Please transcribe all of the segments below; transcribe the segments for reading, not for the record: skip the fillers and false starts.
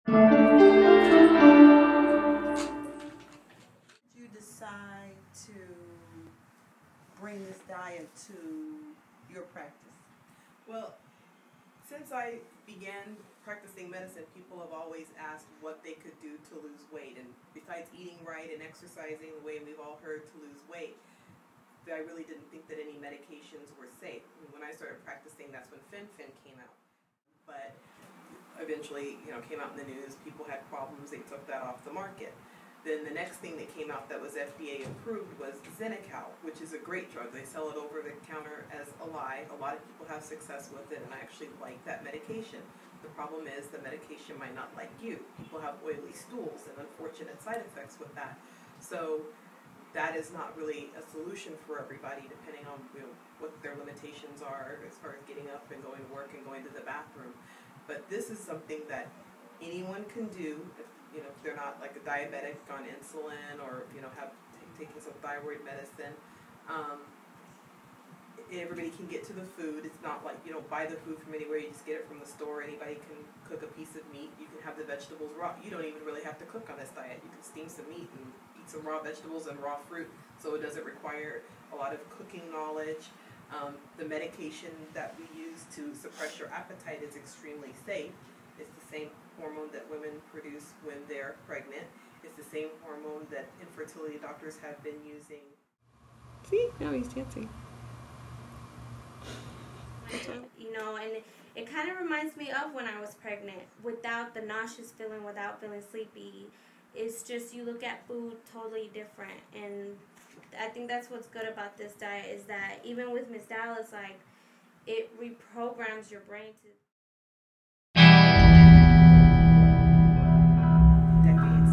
You decide to bring this diet to your practice? Well, since I began practicing medicine, people have always asked what they could do to lose weight. And besides eating right and exercising the way we've all heard to lose weight, I really didn't think that any medications were safe. And when I started practicing, that's when fen-phen came out. But eventually, came out in the news, people had problems, they took that off the market. Then the next thing that came out that was FDA approved was Xenical, which is a great drug. They sell it over the counter as a lie. A lot of people have success with it, and I actually like that medication. The problem is the medication might not like you. People have oily stools and unfortunate side effects with that. So that is not really a solution for everybody, depending on what their limitations are as far as getting up and going to work and going to the bathroom. But this is something that anyone can do if they're not like a diabetic on insulin or have taking some thyroid medicine. Everybody can get to the food. It's not like you don't buy the food from anywhere. You just get it from the store. Anybody can cook a piece of meat. You can have the vegetables raw. You don't even really have to cook on this diet. You can steam some meat and eat some raw vegetables and raw fruit. So it doesn't require a lot of cooking knowledge. The medication that we use to suppress your appetite is extremely safe. It's the same hormone that women produce when they're pregnant. It's the same hormone that infertility doctors have been using. See? Now he's dancing. And it kind of reminds me of when I was pregnant, without the nauseous feeling, without feeling sleepy. It's just you look at food totally different, and I think that's what's good about this diet is that even with Miss Dallas, like, it reprograms your brain to decades.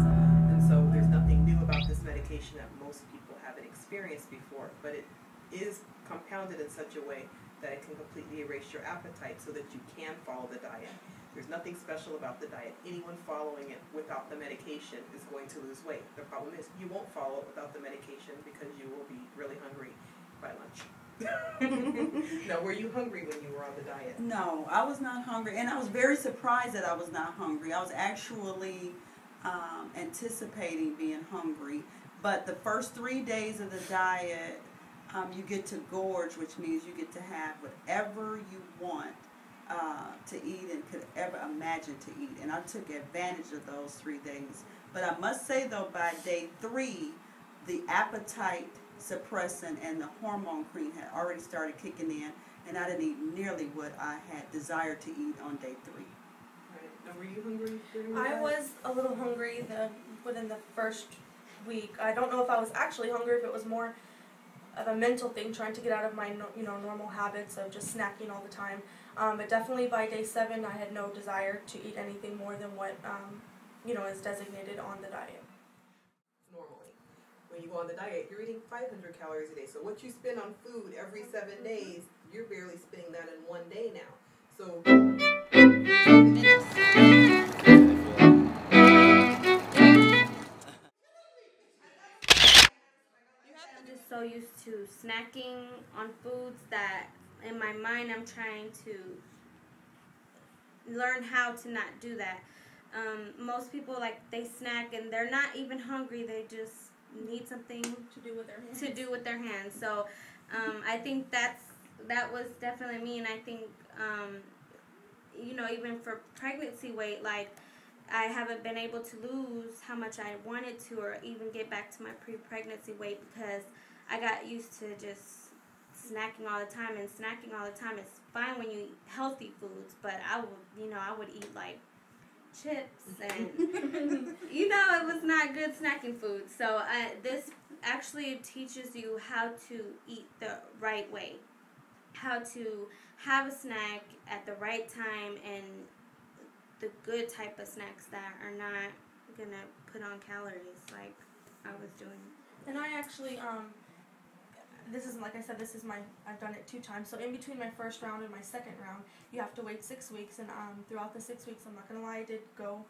And so there's nothing new about this medication that most people haven't experienced before, but it is compounded in such a way that it can completely erase your appetite so that you can follow the diet. There's nothing special about the diet. Anyone following it without the medication is going to lose weight. The problem is you won't follow it without the medication because you will be really hungry by lunch. Now, were you hungry when you were on the diet? No, I was not hungry, and I was very surprised that I was not hungry. I was actually anticipating being hungry, but the first 3 days of the diet, you get to gorge, which means you get to have whatever you want to eat and could ever imagine to eat. And I took advantage of those 3 days. But I must say, though, by day 3, the appetite suppressant and the hormone cream had already started kicking in, and I didn't eat nearly what I had desired to eat on day 3. Right. Now, were you hungry during the I diet? was a little hungry within the first week. I don't know if I was actually hungry, if it was more of a mental thing, trying to get out of my normal habits of just snacking all the time. But definitely by day 7, I had no desire to eat anything more than what is designated on the diet. Normally, when you go on the diet, you're eating 500 calories a day. So what you spend on food every 7 days, you're barely spending that in 1 day now. So I'm just so used to snacking on foods that in my mind I'm trying to learn how to not do that. Most people, like, they snack and they're not even hungry, they just need something To do with their hands. So I think that was definitely me, and I think even for pregnancy weight, like, I haven't been able to lose how much I wanted to, or even get back to my pre-pregnancy weight, because I got used to just snacking all the time, and snacking all the time is fine when you eat healthy foods, but I would eat like chips and it was not good snacking food. So this actually teaches you how to eat the right way, how to have a snack at the right time, and the good type of snacks that are not gonna put on calories like I was doing. And I actually, this is, like I said, I've done it 2 times. So in between my first round and my second round, you have to wait 6 weeks. And throughout the 6 weeks, I'm not going to lie, I did go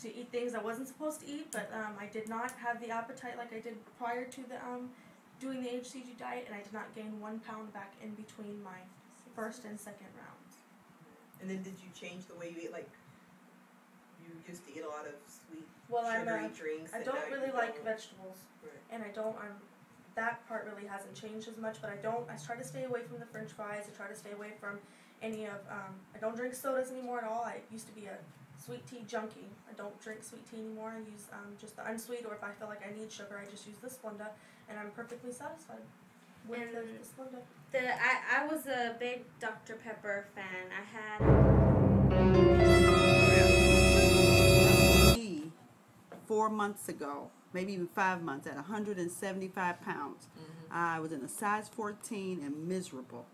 to eat things I wasn't supposed to eat. But I did not have the appetite like I did prior to the doing the HCG diet. And I did not gain 1 pound back in between my first and second rounds. And then did you change the way you eat? Like, you you used to eat a lot of sweet, Well, sugary drinks. I and don't now really you like don't. vegetables, Right. and I don't. That part really hasn't changed as much, but I try to stay away from the French fries. I try to stay away from any of. I don't drink sodas anymore at all. I used to be a sweet tea junkie. I don't drink sweet tea anymore. I use just the unsweet, or if I feel like I need sugar, I just use the Splenda, and I'm perfectly satisfied with And the Splenda. I was a big Dr. Pepper fan. I had Me, 4 months ago, maybe even 5 months, at 175 pounds. I was in a size 14 and miserable.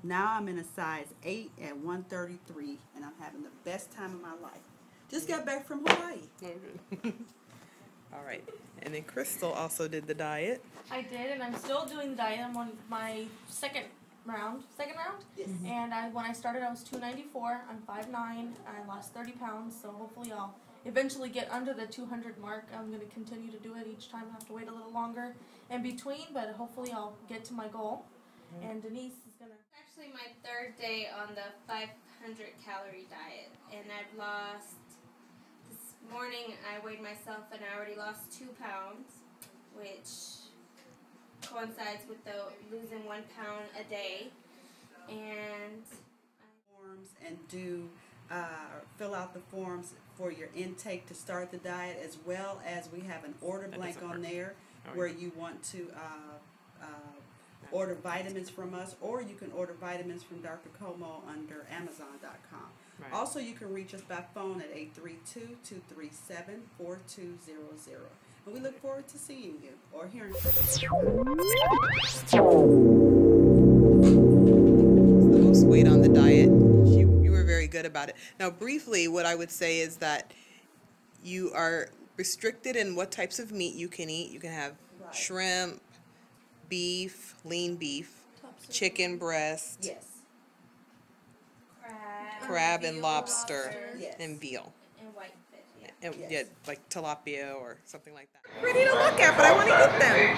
Now I'm in a size 8 at 133, and I'm having the best time of my life. Just got back from Hawaii. All right. And then Crystal also did the diet. I did, and I'm still doing the diet. I'm on my second round. Yes. And when I started, I was 294. I'm 5'9". I lost 30 pounds, so hopefully I'll eventually get under the 200 mark. I'm going to continue to do it each time. I have to wait a little longer in between, but hopefully I'll get to my goal. And Denise is going to... actually my third day on the 500 calorie diet, and I've lost. This morning I weighed myself and I already lost 2 pounds, which coincides with the losing 1 pound a day. And Forms and fill out the forms for your intake to start the diet, as well as we have an order blank on there where you want to order vitamins from us, or you can order vitamins from Dr. Como under Amazon.com. Right. Also, you can reach us by phone at 832-237-4200. And we look forward to seeing you or hearing from you. The most weight on the diet. You were very good about it. Now, briefly, what I would say is that you are restricted in what types of meat you can eat. You can have shrimp, beef, lean beef, chicken breast, Yes. crab and lobster, Yes. and veal. and whitefish. Yeah. And, Yes. yeah, like tilapia or something like that. Ready to look at, but I want to eat them.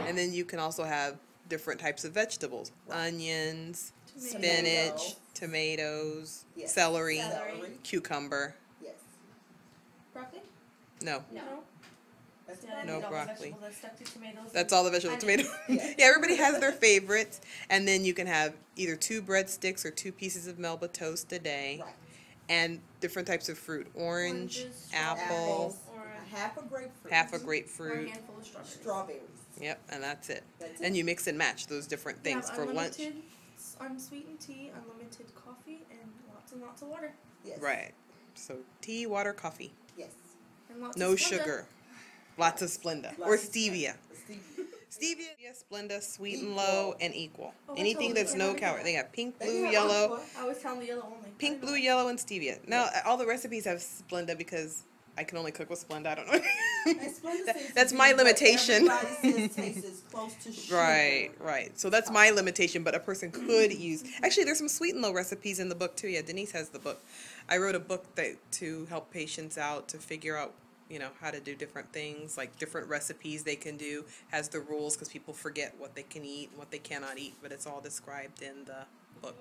And then you can also have different types of vegetables: onions, spinach, tomatoes, Yes. celery, Celery. cucumber. Yes. Broccoli? No, No. That's Yeah, I No need all the broccoli. vegetables. I stuck to tomatoes. that's all the vegetable tomato. Yeah. Yeah, everybody has their favorites. And then you can have either 2 breadsticks or 2 pieces of Melba toast a day. Right. And different types of fruit: orange, Oranges, apple, Apples, Or half a grapefruit. half a or a grapefruit. handful of strawberries. Strawberries. Yep, and that's it. That's And it. you mix and match those different We things have for lunch. unlimited unsweetened tea, unlimited coffee, and lots of water. Yes. Right. So tea, water, coffee. Yes. And lots No of Splenda. sugar. Lots of Splenda. Or Lots of stevia. Stevia. Stevia, Splenda, sweet and Equal. low, and equal. Oh, Anything that's that's all no we can calorie. They got pink, They blue, have yellow. aqua. I always tell them the yellow only. I Pink, don't blue, know. yellow, and stevia. Now, all the recipes have Splenda because I can only cook with Splenda. I don't know. And Splenda seems to That's be my what limitation. Everybody says tastes as close to sugar. Right. So that's my limitation, but a person could use. Actually, there's some sweet and low recipes in the book too. Yeah, Denise has the book. I wrote a book to help patients out to figure out, how to do different things, like different recipes they can do. Has the rules because people forget what they can eat and what they cannot eat, but it's all described in the book.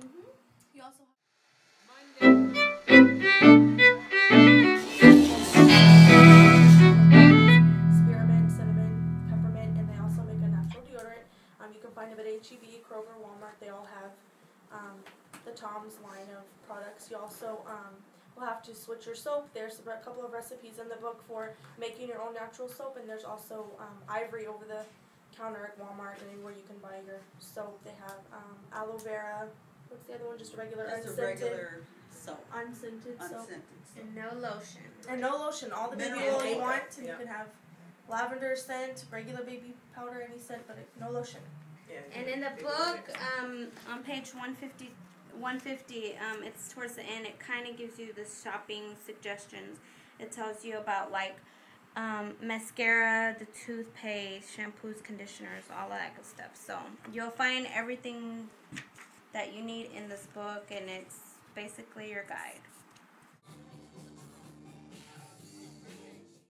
You also spearmint, cinnamon, peppermint, and they also make a natural deodorant. You can find them at HCG, Kroger, Walmart. They all have the Tom's line of products. You also will have to switch your soap. There's a couple of recipes in the book for making your own natural soap, and there's also Ivory over the counter at Walmart and anywhere you can buy your soap. They have aloe vera. What's the other one? Just a regular That's a unscented. regular soap. Unscented soap. Unscented. And no lotion. And no lotion. All the baby Mineral oil you oil. want. And Yeah. you can have lavender scent, regular baby powder, any scent, but no lotion. And in the book, on page 150, it's towards the end. It kind of gives you the shopping suggestions. It tells you about mascara, the toothpaste, shampoos, conditioners, all of that good stuff. So you'll find everything that you need in this book, and it's basically your guide.